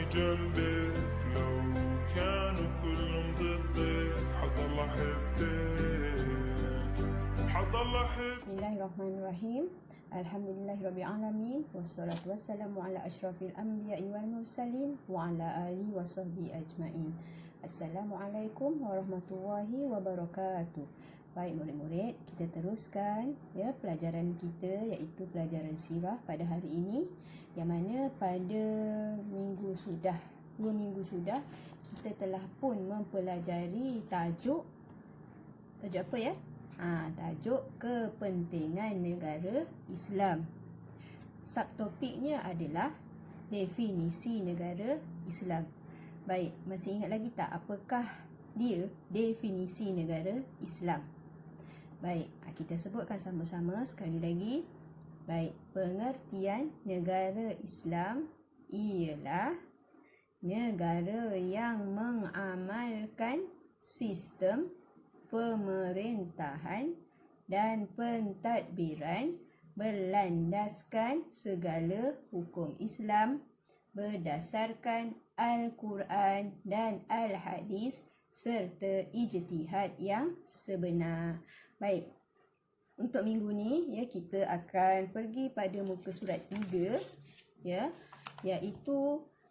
جنبك لو كانوا كلهم ضدك حضل أحبك حضل أحبك. Bismillahirrahmanirrahim. Alhamdulillahirrabbilalamin. Wassalatu wassalamu ala asyrafil anbiya'i wal mursalin wa ala alihi wa sahbihi ajma'in. Assalamualaikum warahmatullahi wabarakatuh. Baik murid-murid, kita teruskan pelajaran kita, iaitu pelajaran sirah pada hari ini, yang mana pada dua minggu sudah kita telah pun mempelajari tajuk apa ya? Tajuk kepentingan negara Islam. Subtopiknya adalah definisi negara Islam. Baik, masih ingat lagi tak apakah dia definisi negara Islam? Baik, kita sebutkan sama-sama sekali lagi. Baik, pengertian negara Islam ialah negara yang mengamalkan sistem pemerintahan dan pentadbiran berlandaskan segala hukum Islam berdasarkan Al-Quran dan Al-Hadis serta ijtihad yang sebenar. Baik, untuk minggu ni kita akan pergi pada muka surat 3 iaitu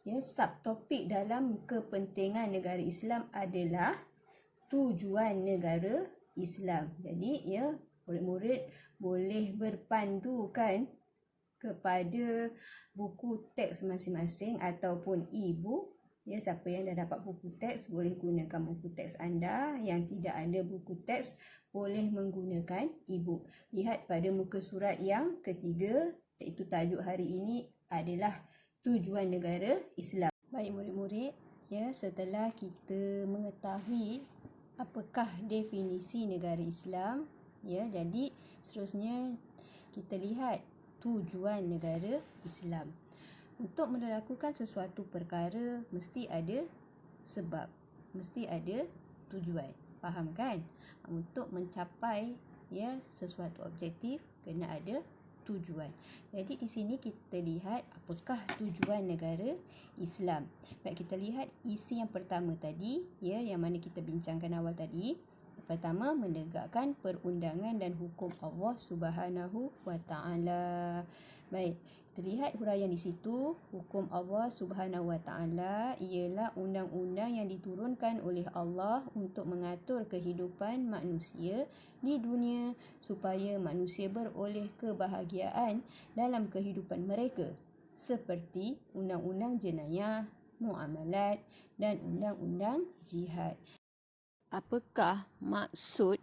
subtopik dalam kepentingan negara Islam adalah tujuan negara Islam. Jadi murid-murid boleh berpandukan kepada buku teks masing-masing ataupun e-book. Siapa yang dah dapat buku teks boleh gunakan buku teks anda. Yang tidak ada buku teks boleh menggunakan e-book. Lihat pada muka surat yang ketiga, iaitu tajuk hari ini adalah tujuan negara Islam. Baik murid-murid, setelah kita mengetahui apakah definisi negara Islam, jadi seterusnya kita lihat tujuan negara Islam. Untuk melakukan sesuatu perkara mesti ada sebab, mesti ada tujuan. Faham kan? Untuk mencapai sesuatu objektif kena ada tujuan. Jadi di sini kita lihat apakah tujuan negara Islam. Baik, kita lihat isi yang pertama tadi, yang mana kita bincangkan awal tadi. Pertama, menegakkan perundangan dan hukum Allah Subhanahu wa taala. Baik, kita lihat huraian di situ. Hukum Allah Subhanahu wa taala ialah undang-undang yang diturunkan oleh Allah untuk mengatur kehidupan manusia di dunia supaya manusia beroleh kebahagiaan dalam kehidupan mereka, seperti undang-undang jenayah, muamalat dan undang-undang jihad. Apakah maksud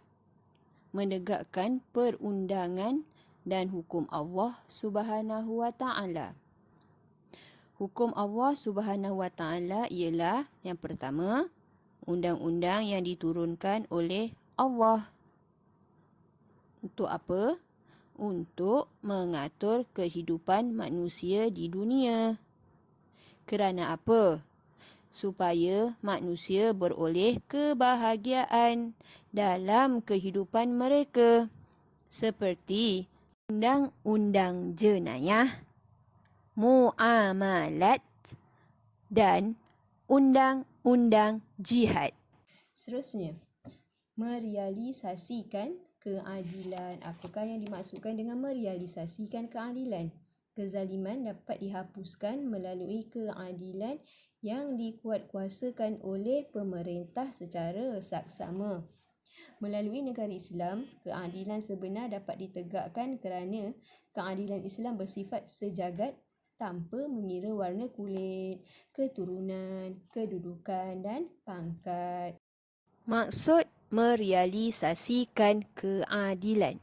menegakkan perundangan dan hukum Allah Subhanahu wa taala? Hukum Allah Subhanahu wa taala ialah yang pertama, undang-undang yang diturunkan oleh Allah. Untuk apa? Untuk mengatur kehidupan manusia di dunia. Kerana apa? Supaya manusia beroleh kebahagiaan dalam kehidupan mereka, seperti undang-undang jenayah, muamalat dan undang-undang jihad. Seterusnya, merealisasikan keadilan. Apakah yang dimaksudkan dengan merealisasikan keadilan? Kezaliman dapat dihapuskan melalui keadilan yang dikuatkuasakan oleh pemerintah secara saksama. Melalui negara Islam, keadilan sebenar dapat ditegakkan kerana keadilan Islam bersifat sejagat tanpa mengira warna kulit, keturunan, kedudukan dan pangkat. Maksud merealisasikan keadilan.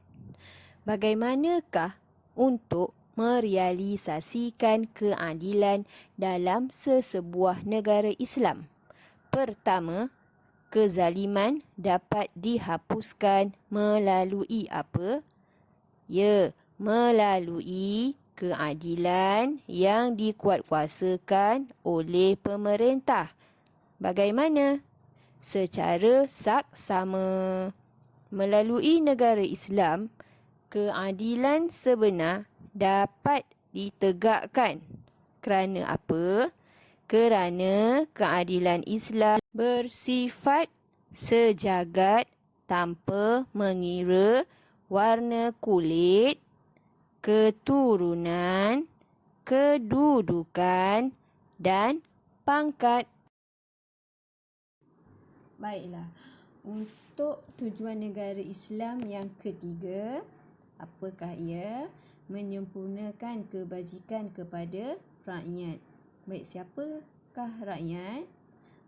Bagaimanakah untuk merealisasikan keadilan dalam sesebuah negara Islam? Pertama, kezaliman dapat dihapuskan melalui apa? Melalui keadilan yang dikuatkuasakan oleh pemerintah. Bagaimana? Secara saksama. Melalui negara Islam, keadilan sebenar dapat ditegakkan. Kerana apa? kerana keadilan Islam bersifat sejagat tanpa mengira warna kulit, keturunan, kedudukan dan pangkat. Baiklah, untuk tujuan negara Islam yang ketiga, apakah ia? Menyempurnakan kebajikan kepada rakyat. Baik, siapakah rakyat?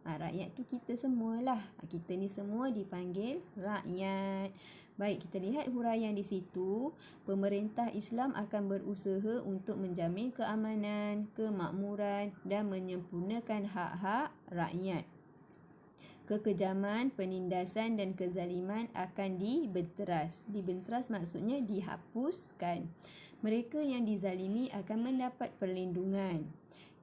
Rakyat tu kita semualah. Kita ni semua dipanggil rakyat. Baik, kita lihat huraian di situ. Pemerintah Islam akan berusaha untuk menjamin keamanan, kemakmuran dan menyempurnakan hak-hak rakyat. Kekejaman, penindasan dan kezaliman akan dibenteras. Dibenteras maksudnya dihapuskan. Mereka yang dizalimi akan mendapat perlindungan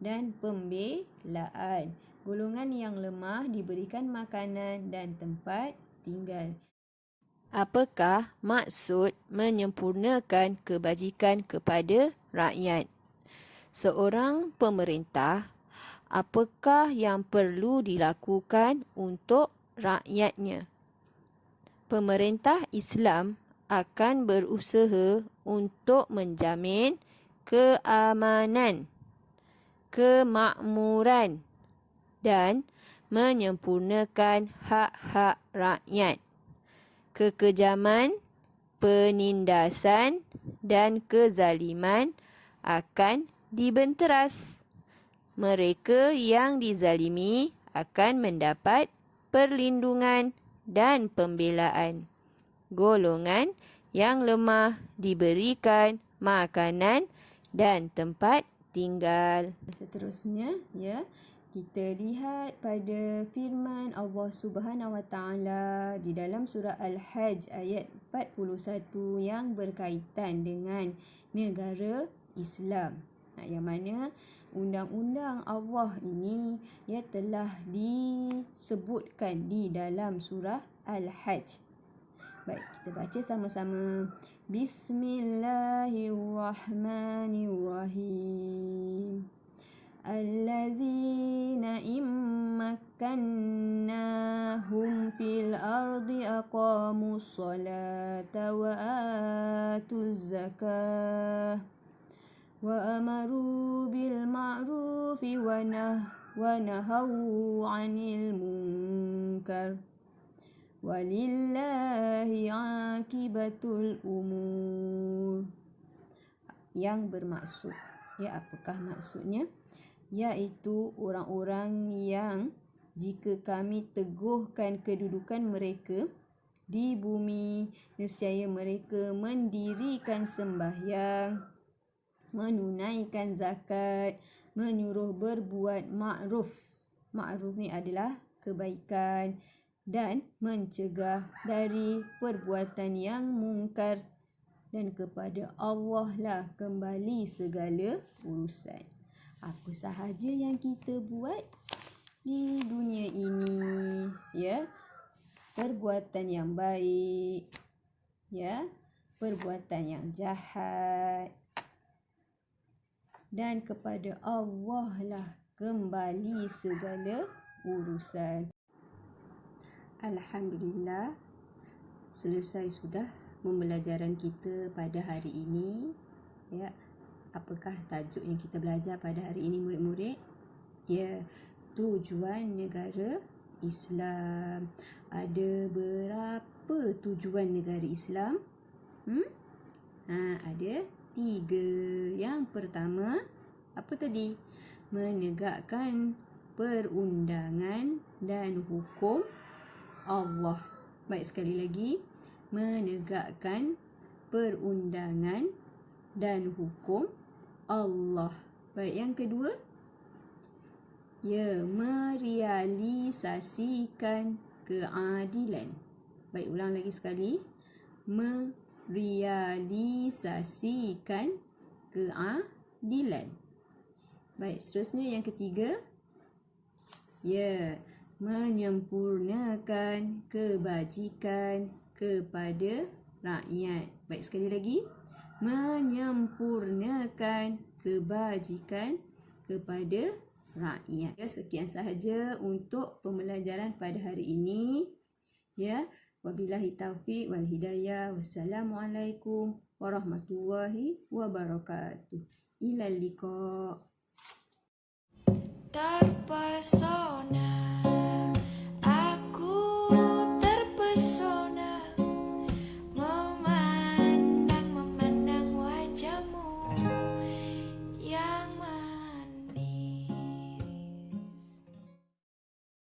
dan pembelaan. Golongan yang lemah diberikan makanan dan tempat tinggal. Apakah maksud menyempurnakan kebajikan kepada rakyat? Seorang pemerintah, apakah yang perlu dilakukan untuk rakyatnya? Pemerintah Islam akan berusaha untuk menjamin keamanan, kemakmuran dan menyempurnakan hak-hak rakyat. Kekejaman, penindasan dan kezaliman akan dibenteras. Mereka yang dizalimi akan mendapat perlindungan dan pembelaan. Golongan yang lemah diberikan makanan dan tempat tinggal. Seterusnya, kita lihat pada firman Allah Subhanahu Wa Taala di dalam surah Al-Hajj ayat 41 yang berkaitan dengan negara Islam. Yang mana undang-undang Allah ini telah disebutkan di dalam surah Al-Hajj. Baik, kita baca sama-sama. Bismillahirrahmanirrahim. Allazina immakkannahum fil ardi aqamus salata wa atuz zakah wa amaru bil ma'rufi wa nahawu 'anil munkar. Walillahi akibatul umur. Yang bermaksud, apakah maksudnya? Iaitu orang-orang yang jika kami teguhkan kedudukan mereka di bumi, nescaya mereka mendirikan sembahyang, menunaikan zakat, menyuruh berbuat ma'ruf. Ma'ruf ni adalah kebaikan, dan mencegah dari perbuatan yang mungkar, dan kepada Allah lah kembali segala urusan. Apa sahaja yang kita buat di dunia ini, perbuatan yang baik, perbuatan yang jahat, dan kepada Allah lah kembali segala urusan. Alhamdulillah, selesai sudah pembelajaran kita pada hari ini. Apakah tajuk yang kita belajar pada hari ini, murid-murid? Tujuan negara Islam. Ada berapa tujuan negara Islam? Ada 3. Yang pertama, apa tadi? Menegakkan perundangan dan hukum Allah. Baik, sekali lagi. Menegakkan perundangan dan hukum Allah. Baik, yang kedua, merealisasikan keadilan. Baik, ulang lagi sekali. Merealisasikan keadilan. Baik, seterusnya yang ketiga, menyempurnakan kebajikan kepada rakyat. Baik, sekali lagi. Menyempurnakan kebajikan kepada rakyat. Ya, sekian sahaja untuk pembelajaran pada hari ini. Ya, wabillahi taufiq wal hidayah. Wassalamualaikum warahmatullahi wabarakatuh. Ilal liqa. Terpesona